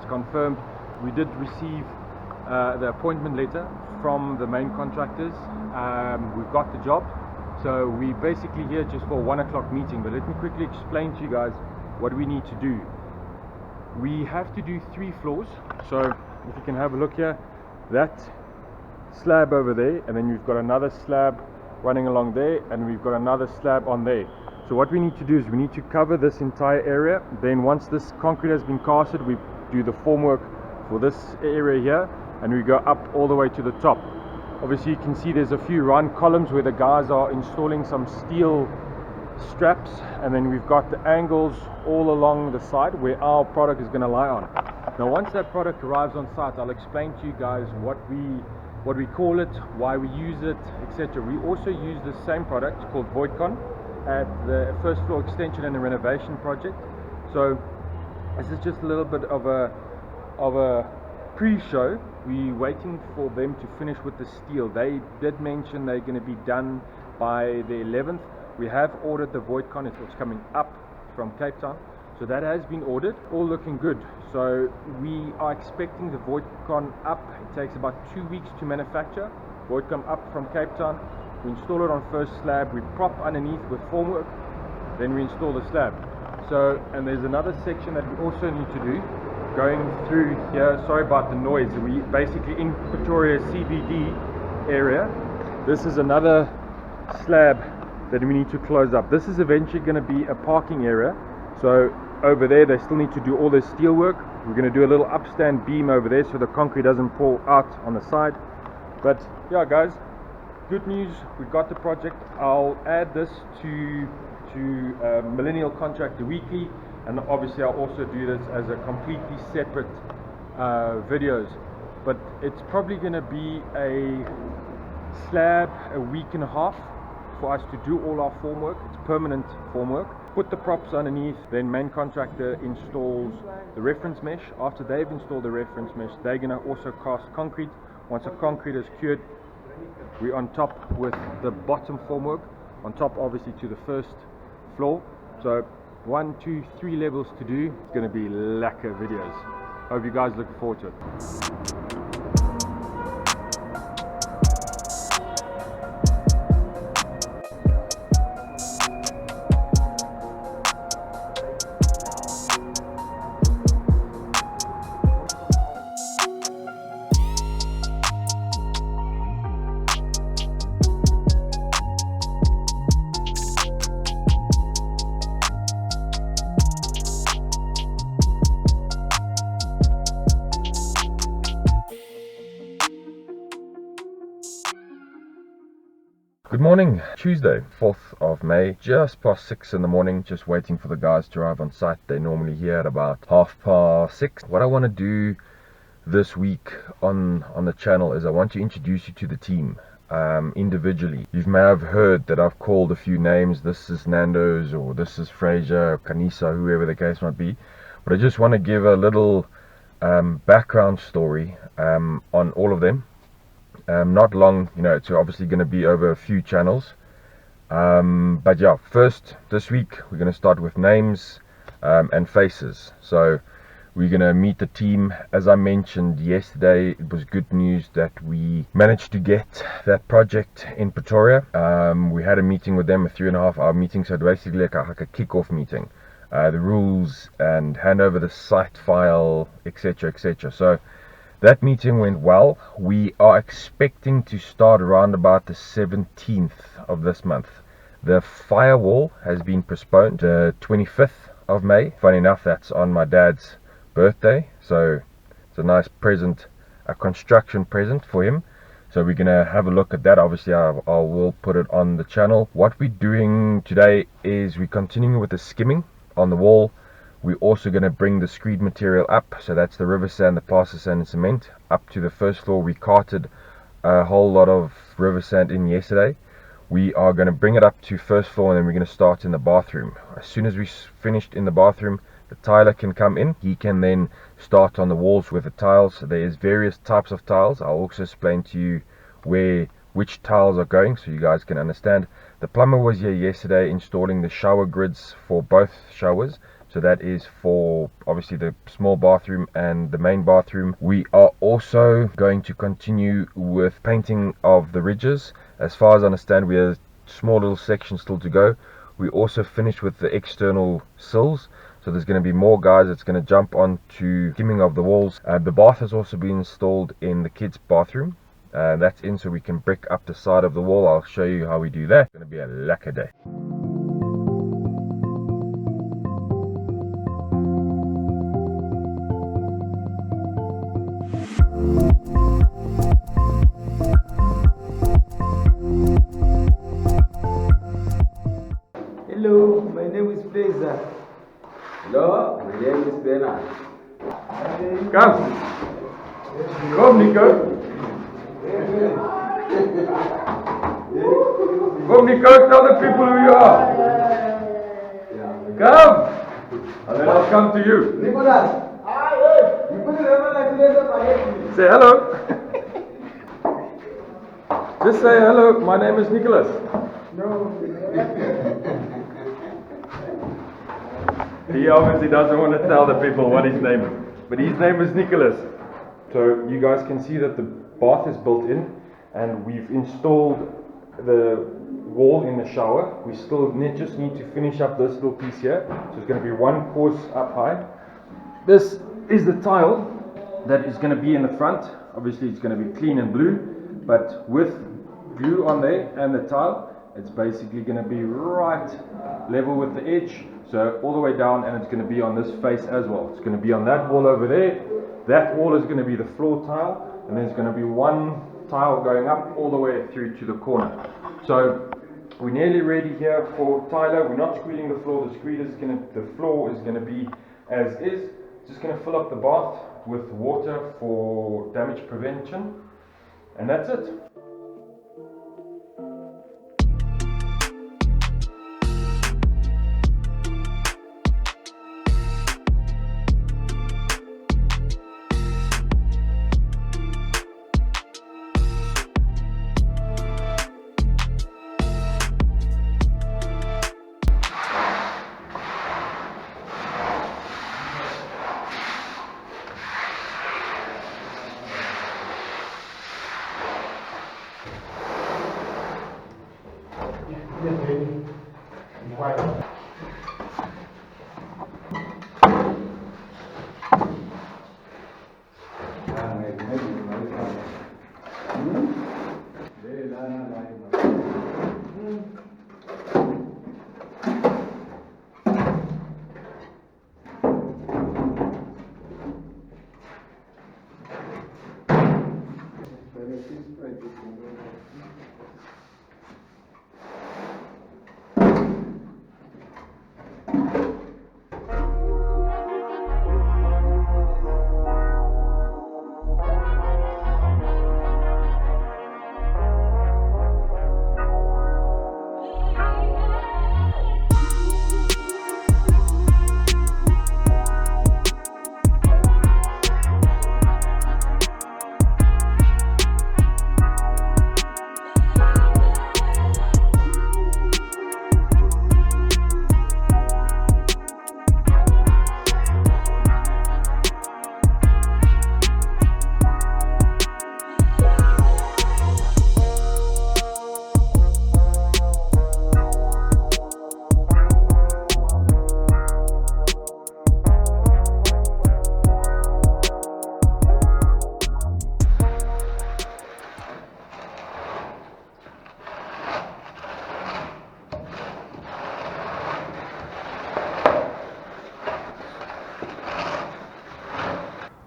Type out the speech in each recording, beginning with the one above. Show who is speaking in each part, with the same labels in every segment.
Speaker 1: confirmed. We did receive the appointment letter from the main contractors. We've got the job, so we're basically here just for a 1 o'clock meeting. But let me quickly explain to you guys what we need to do. We have to do 3 floors. So if you can have a look here, that slab over there, and then we've got another slab running along there, and we've got another slab on there. So what we need to do is we need to cover this entire area. Then once this concrete has been casted, we do the formwork for this area here, and we go up all the way to the top. Obviously you can see there's a few round columns where the guys are installing some steel straps, and then we've got the angles all along the side where our product is going to lie on. Now once that product arrives on site, I'll explain to you guys what we call it, why we use it, etc. We also use the same product called Voidcon at the first floor extension and the renovation project. So this is just a little bit of a pre-show. We're waiting for them to finish with the steel. They did mention they're going to be done by the 11th. We have ordered the Voidcon. It's coming up from Cape Town, so that has been ordered, all looking good. So we are expecting the Voidcon up. It takes about 2 weeks to manufacture. Voidcon up from Cape Town. We install it on first slab, we prop underneath with formwork, then we install the slab. So, and there's another section that we also need to do going through here. Sorry about the noise. We basically in Pretoria CBD area. This is another slab that we need to close up. This is eventually going to be a parking area. So over there they still need to do all the steel work. We're going to do a little upstand beam over there so the concrete doesn't pour out on the side. But yeah guys, good news, we got the project. I'll add this to Millennial Contractor Weekly, and obviously I'll also do this as a completely separate videos. But it's probably going to be a slab a week and a half for us to do all our formwork. It's permanent formwork. Put the props underneath, then main contractor installs the reference mesh. After they've installed the reference mesh, they're going to also cast concrete. Once the concrete is cured, we're on top with the bottom formwork, on top obviously to the first floor. So 1, 2, 3 levels to do. It's going to be lacquer videos. Hope you guys look forward to it. Good morning, Tuesday, 4th of May, just past 6 in the morning, just waiting for the guys to arrive on site. They're normally here at about 6:30. What I want to do this week on the channel is I want to introduce you to the team individually. You may have heard that I've called a few names. This is Nando's, or this is Fraser, or Kanisa, whoever the case might be. But I just want to give a little background story on all of them. Not long, it's obviously going to be over a few channels. But yeah, first this week we're going to start with names and faces. So we're going to meet the team. As I mentioned yesterday, it was good news that we managed to get that project in Pretoria. We had a meeting with them, a 3.5-hour meeting, so basically like a kick-off meeting. The rules and hand over the site file, etc, etc. So that meeting went well. We are expecting to start around about the 17th of this month. The firewall has been postponed to 25th of May. Funny enough, that's on my dad's birthday, so it's a nice present, a construction present for him. So we're gonna have a look at that. Obviously I will put it on the channel. What we're doing today is we're continuing with the skimming on the wall. We're also going to bring the screed material up, so that's the river sand, the plaster sand and cement, up to the first floor. We carted a whole lot of river sand in yesterday. We are going to bring it up to first floor, and then we're going to start in the bathroom. As soon as we finished in the bathroom, the tiler can come in. He can then start on the walls with the tiles. There's various types of tiles. I'll also explain to you which tiles are going, so you guys can understand. The plumber was here yesterday installing the shower grids for both showers.
Speaker 2: So that is for obviously the small bathroom and the main bathroom. We are also going to continue with painting of the ridges. As far as I understand, we have a small little section still to go. We also finished with the external sills. So there's going to be more guys that's going to jump on to skimming of the walls. The bath has also been installed in the kids' bathroom. That's in so we can brick up the side of the wall. I'll show you how we do that. It's going to be a lekker day.
Speaker 3: Hello, my name is Fraser.
Speaker 4: Hello, my name is Bernard.
Speaker 1: Come, Nico. Come, Nico, tell the people who you are. Come. And then I'll come to you.
Speaker 3: Nicholas. You put it
Speaker 1: Say hello. Just say hello. My name is Nicholas.
Speaker 3: No.
Speaker 1: He obviously doesn't want to tell the people what his name is. But his name is Nicholas. So you guys can see that the bath is built in and we've installed the wall in the shower. We still just need to finish up this little piece here. So it's going to be one course up high. This is the tile that is going to be in the front. Obviously it's going to be clean and blue, but with glue on there and the tile, it's basically going to be right level with the edge. So all the way down, and it's going to be on this face as well. It's going to be on that wall over there. That wall is going to be the floor tile, and there's going to be one tile going up all the way through to the corner. So we're nearly ready here for Tyler. We're not squealing the floor. The floor is going to be as is. Just going to fill up the bath with water for damage prevention, and that's it.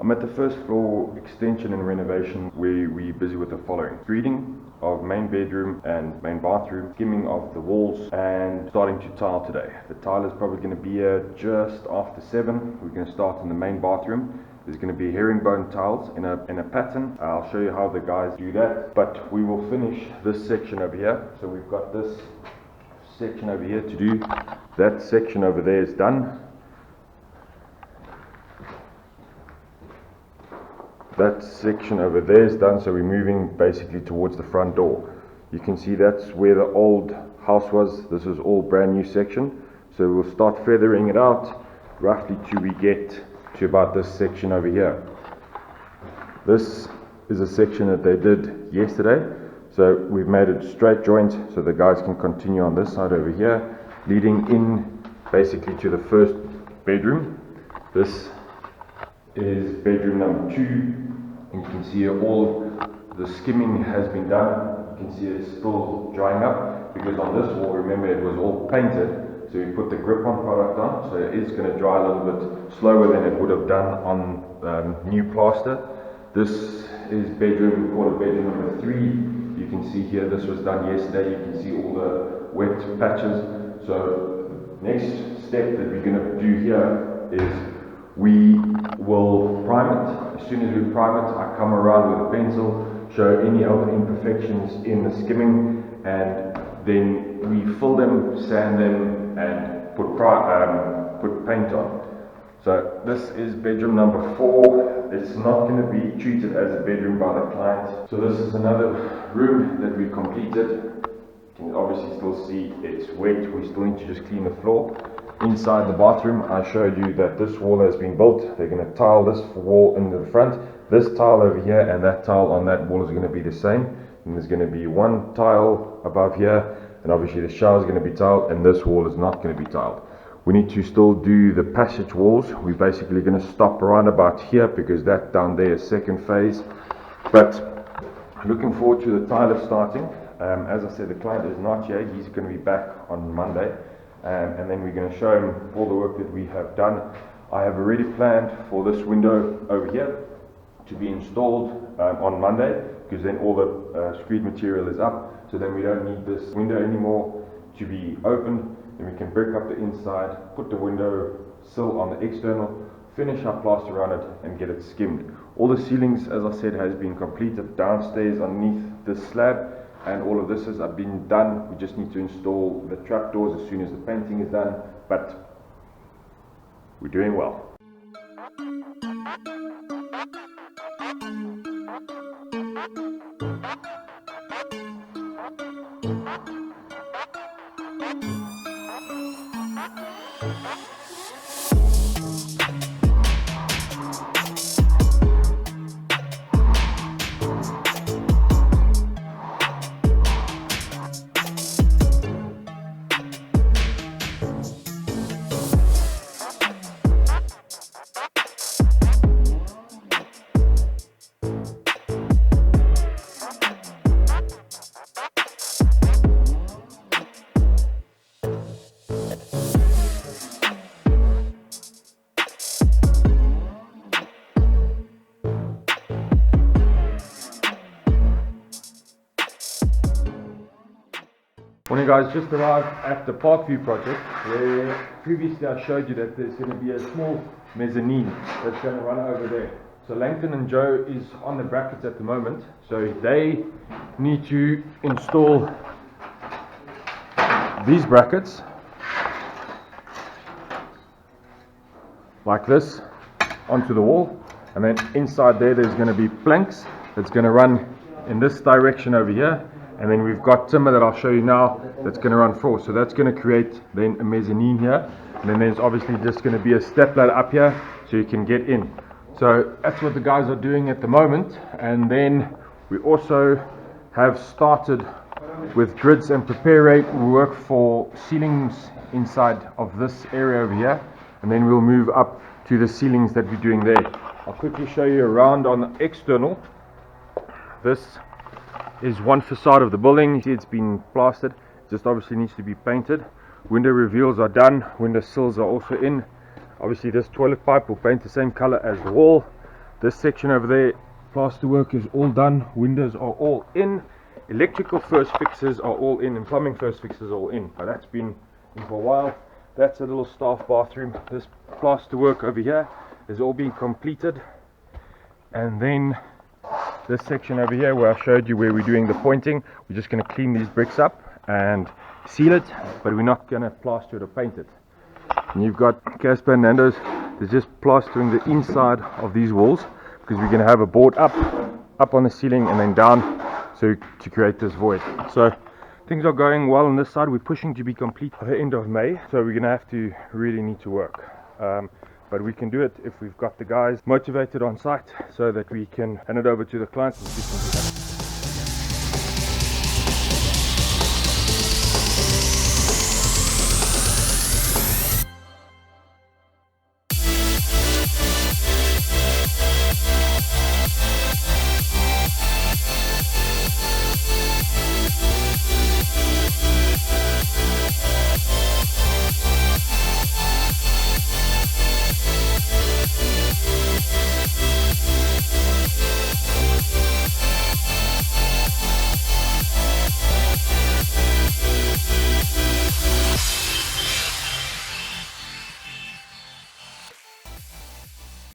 Speaker 1: I'm at the first floor extension and renovation where we're busy with the following: screeding of main bedroom and main bathroom, skimming of the walls, and starting to tile today. The tile is probably going to be here just after 7. We're going to start in the main bathroom. There's going to be herringbone tiles in a pattern. I'll show you how the guys do that, but we will finish this section over here. So we've got this section over here to do. That section over there is done. That section over there is done, so we're moving basically towards the front door. You can see that's where the old house was. This is all brand new section, so we'll start feathering it out, roughly till we get to about this section over here. This is a section that they did yesterday, so we've made a straight joint so the guys can continue on this side over here, leading in basically to the first bedroom. This is bedroom number 2, and you can see here all the skimming has been done. You can see it's still drying up because on this wall, remember, it was all painted, so we put the grip-on product on, so it is going to dry a little bit slower than it would have done on new plaster. This is bedroom, we call it bedroom number 3. You can see here this was done yesterday. You can see all the wet patches. So next step that we're going to do here is we will prime it. As soon as we prime it, I come around with a pencil, show any other imperfections in the skimming, and then we fill them, sand them, and put paint on. So this is bedroom number 4. It's not going to be treated as a bedroom by the client. So this is another room that we completed. You can obviously still see it's wet. We still need to just clean the floor. Inside the bathroom, I showed you that this wall has been built. They're going to tile this wall into the front. This tile over here and that tile on that wall is going to be the same. And there's going to be one tile above here, and obviously the shower is going to be tiled, and this wall is not going to be tiled. We need to still do the passage walls. We're basically going to stop around about here because that down there is second phase. But looking forward to the tiler starting. As I said, the client is not here. He's going to be back on Monday. And then we're going to show him all the work that we have done. I have already planned for this window over here to be installed on Monday, because then all the screed material is up. So then we don't need this window anymore to be open. Then we can break up the inside, put the window sill on the external, finish our plaster around it, and get it skimmed. All the ceilings, as I said, has been completed downstairs underneath this slab, and all of this has been done. We just need to install the trapdoors as soon as the painting is done, but we're doing well. Morning guys, just arrived at the Parkview project where previously I showed you that there's going to be a small mezzanine that's going to run over there. So Langton and Joe is on the brackets at the moment, so they need to install these brackets like this onto the wall, and then inside there's going to be planks that's going to run in this direction over here. And then we've got timber that I'll show you now that's going to run forward. So that's going to create then a mezzanine here. And then there's obviously just going to be a step ladder up here so you can get in. So that's what the guys are doing at the moment. And then we also have started with grids and prepare rate work for ceilings inside of this area over here. And then we'll move up to the ceilings that we're doing there. I'll quickly show you around on the external. This is one facade of the building. You see it's been plastered, it just obviously needs to be painted. Window reveals are done, window sills are also in. Obviously this toilet pipe will paint the same color as the wall. This section over there, plaster work is all done, windows are all in, electrical first fixes are all in, and plumbing first fixes are all in. But that's been in for a while. That's a little staff bathroom. This plaster work over here is all being completed, and then this section over here where I showed you where we're doing the pointing, we're just going to clean these bricks up and seal it, but we're not going to plaster it or paint it. And you've got Casper and Nando's, they're just plastering the inside of these walls because we're going to have a board up on the ceiling and then down, so to create this void. So things are going well on this side. We're pushing to be complete by the end of May, so we're going to have to really need to work. But we can do it if we've got the guys motivated on site so that we can hand it over to the clients and see something happen.